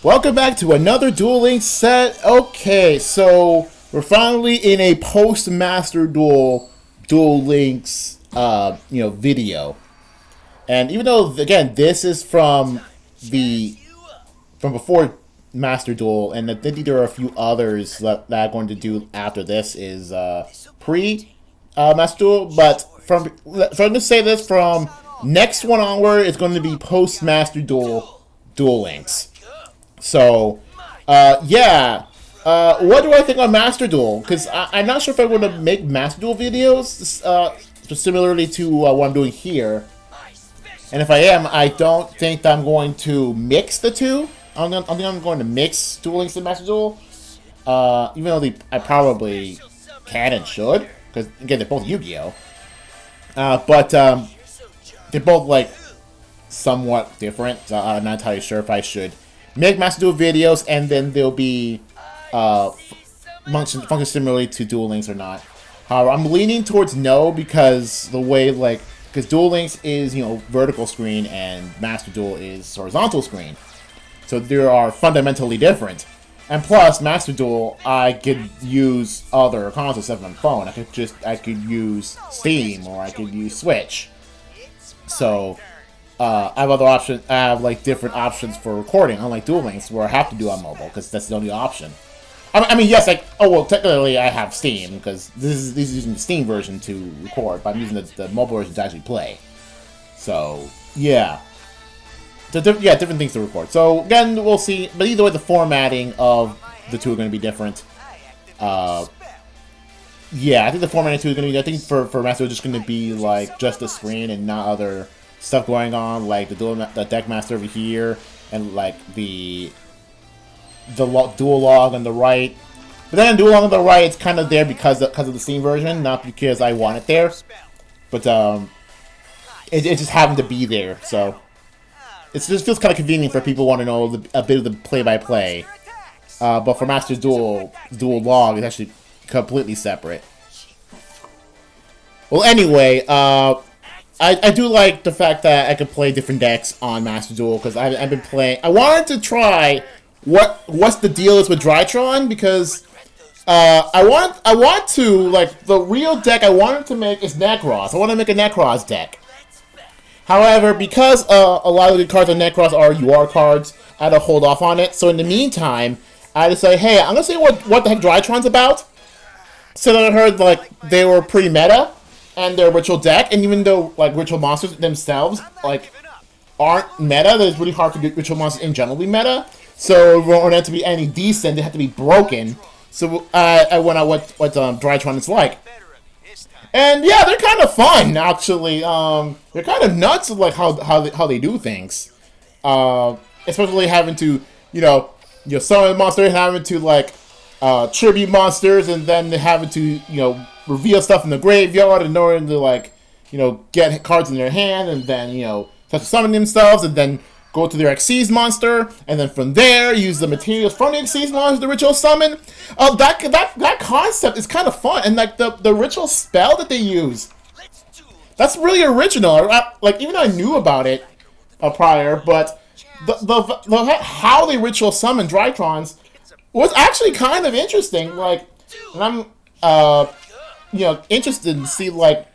Welcome back to another Duel Links set. Okay, so we're finally in a post Master Duel Links video. And even though again this is from before Master Duel, and I think there are a few others that I'm going to do after this is pre Master Duel, but so I'm going to say this from next one onward it's going to be post Master Duel Links. So, yeah. What do I think on Master Duel? Because I'm not sure if I'm going to make Master Duel videos, similarly to what I'm doing here. And if I am, I don't think that I'm going to mix the two. I think I'm going to mix Duel Links and Master Duel. Even though I probably can and should. Because, again, they're both Yu-Gi-Oh! But they're both, like, somewhat different. So I'm not entirely sure if I should make Master Duel videos, and then they'll be function similarly to Duel Links or not. However, I'm leaning towards no because because Duel Links is vertical screen and Master Duel is horizontal screen, so they are fundamentally different. And plus, Master Duel, I could use other consoles except for my phone. I could use Steam or I could use Switch. So I have other options. I have different options for recording, unlike Duel Links, where I have to do on mobile because that's the only option. I mean, yes, technically I have Steam because this is using the Steam version to record, but I'm using the mobile version to actually play. So yeah, different things to record. So again, we'll see. But either way, the formatting of the two are going to be different. Yeah, I think the formatting of the two is going to be. I think for Master, it's just going to be just the screen and not other stuff going on, like the deck master over here, and the dual log on the right. But then dual log on the right, it's kind of there because of the Steam version, not because I want it there. But it just happened to be there, so it just feels kind of convenient for people who want to know a bit of the play-by-play. But for Master Duel log, it's actually completely separate. Well, anyway, I do like the fact that I can play different decks on Master Duel because I've been playing. I wanted to try what's the deal is with Drytron because I want to the real deck I wanted to make is Necros. I want to make a Necros deck. However, because a lot of the cards on Necros are UR cards, I had to hold off on it. So in the meantime, I decided, hey, I'm gonna see what the heck Drytron's about. So then I heard they were pretty meta. And their ritual deck, and even though ritual monsters themselves aren't meta, it's really hard to get ritual monsters in general be meta. So for them to be any decent, they have to be broken. So I went out what Drytron is like, and yeah, they're kind of fun actually. They're kind of nuts how they do things, especially having to summon monsters, having to tribute monsters, and then having to reveal stuff in the graveyard in order to get cards in their hand, and then start to summon themselves, and then go to their Xyz monster, and then from there use the materials from the Xyz monster to ritual summon. That concept is kind of fun, and the ritual spell that they use, that's really original. Even though I knew about it prior, but the how they ritual summon Drytrons was actually kind of interesting. And I'm interested to see what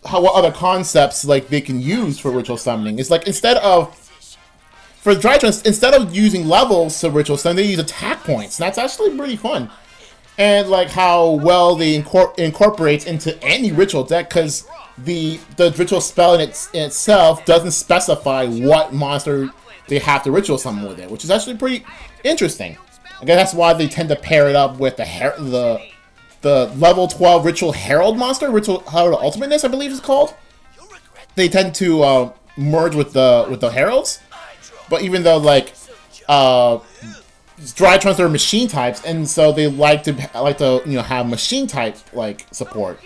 other concepts they can use for ritual summoning. It's for Drytrons, instead of using levels to ritual summon, they use attack points. And that's actually pretty fun. And how well they incorporate into any ritual deck, because the ritual spell in itself doesn't specify what monster they have to ritual summon with it, which is actually pretty interesting. I guess that's why they tend to pair it up with the level 12 Ritual Herald monster, Ritual Herald Ultimateness, I believe it's called. They tend to merge with the Heralds, but even though Drytrons are machine types, and so they like to have machine type support,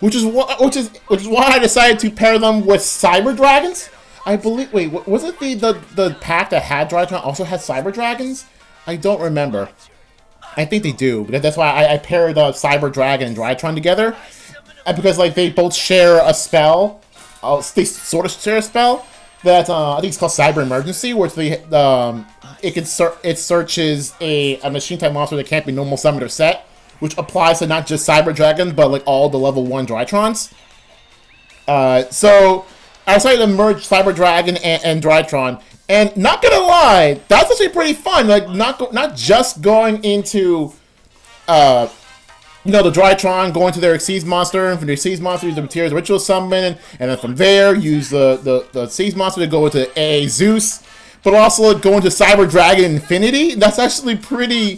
which is why I decided to pair them with Cyber Dragons. I believe. Wait, was it the pack that had Drytron also had Cyber Dragons? I don't remember. I think they do, but that's why I paired the Cyber Dragon and Drytron together, and because they both share a spell. They sort of share a spell that I think it's called Cyber Emergency, which it searches a machine type monster that can't be normal summoned or set, which applies to not just Cyber Dragon, but like all the level 1 Drytrons. So I decided to merge Cyber Dragon and Drytron, and not gonna lie, that's actually pretty fun. Like not just going into the Drytron, going to their Xyz monster, and from their Xyz monster use the Materials Ritual Summon, and then from there use the Xyz monster to go into a Zeus, but also go into Cyber Dragon Infinity. That's actually pretty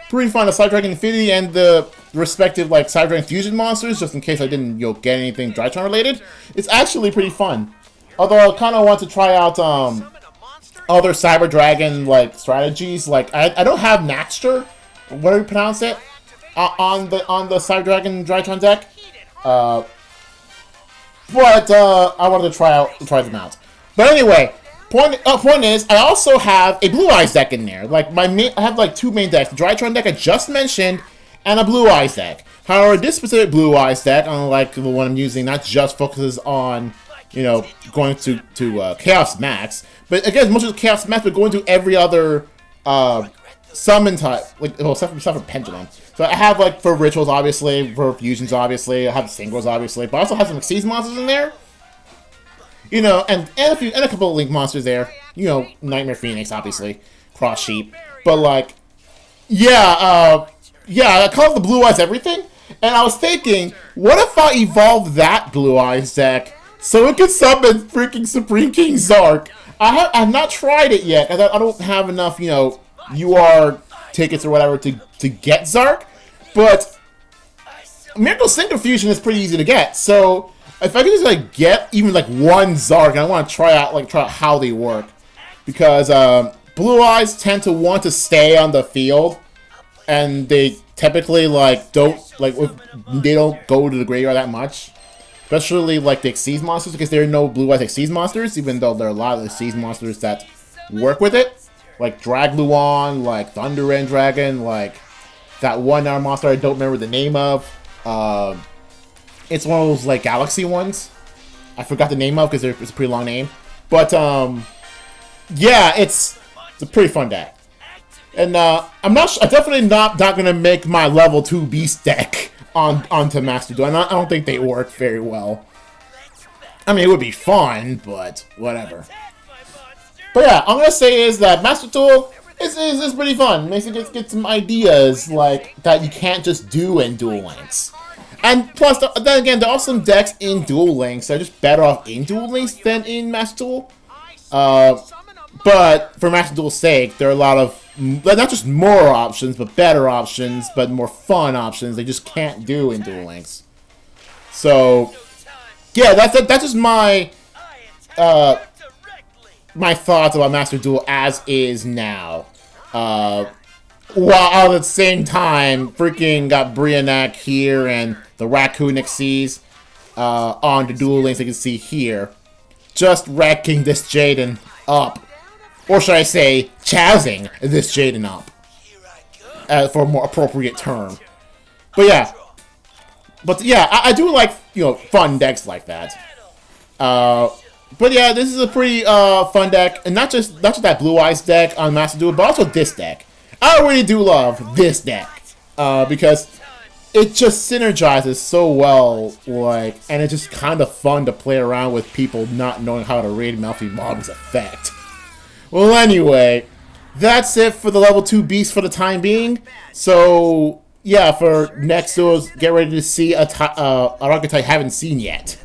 fun. The Cyber Dragon Infinity and the respective like Cyber Dragon Fusion monsters, just in case I didn't get anything Drytron related. It's actually pretty fun. Although I kind of want to try out other Cyber Dragon like strategies. Like I don't have Naxter, what do you pronounce it, on the Cyber Dragon Drytron deck. But I wanted to try them out. But anyway, point is, I also have a Blue Eyes deck in there. Like I have like 2 main decks: the Drytron deck I just mentioned, and a Blue Eyes deck. However, this specific Blue Eyes deck, unlike the one I'm using, not just focuses on going to Chaos Max, but again, much of Chaos Max, but going to every other summon type, like except for Pendulum. So I have like for Rituals, obviously, for Fusions, obviously, I have Singles, obviously, but I also have some Xyz monsters in there. And a couple of Link monsters there. Nightmare Phoenix, obviously, Cross Sheep, but like, I call it the Blue Eyes everything. And I was thinking, what if I evolved that Blue Eyes deck so it could summon freaking Supreme King Zark? I have not tried it yet, because I don't have enough, UR tickets or whatever to get Zark. But Miracle Single Fusion is pretty easy to get, so if I could just like get even like 1 Zark, and I want to try out how they work, because Blue Eyes tend to want to stay on the field, and they typically they don't go to the graveyard that much, especially like the Xyz monsters, because there are no Blue Eyes Xyz monsters, even though there are a lot of the Xyz monsters that work with it, like Dragluon, like Thunder End Dragon, like that one monster I don't remember the name of. It's one of those like Galaxy ones. I forgot the name of because it's a pretty long name, but yeah, it's a pretty fun deck. And I'm definitely not gonna make my level 2 Beast deck onto Master Duel. I don't think they work very well. I mean, it would be fun, but whatever. But yeah, I'm gonna say is that Master Duel is pretty fun. Makes you get some ideas like that you can't just do in Duel Links. And plus, then again, there are some decks in Duel Links that are just better off in Duel Links than in Master Duel. But for Master Duel's sake, there are a lot of not just more options, but better options, but more fun options they just can't do in Duel Links. So, yeah, that's just my my thoughts about Master Duel as is now. While at the same time, freaking got Brianak here and the Raccoon Xyz on the Duel Links you can see here. Just wrecking this Jaden up. Or should I say, chousing this Jaden up. For a more appropriate term. But yeah, I do like, fun decks like that. But yeah, this is a pretty fun deck. And not just that Blue Eyes deck on Master Duel, but also this deck. I really do love this deck. Because it just synergizes so well, and it's just kind of fun to play around with people not knowing how to read Malfi Mom's effect. Well, anyway, that's it for the level 2 Beast for the time being. So, yeah, for next duels, get ready to see an archetype I haven't seen yet.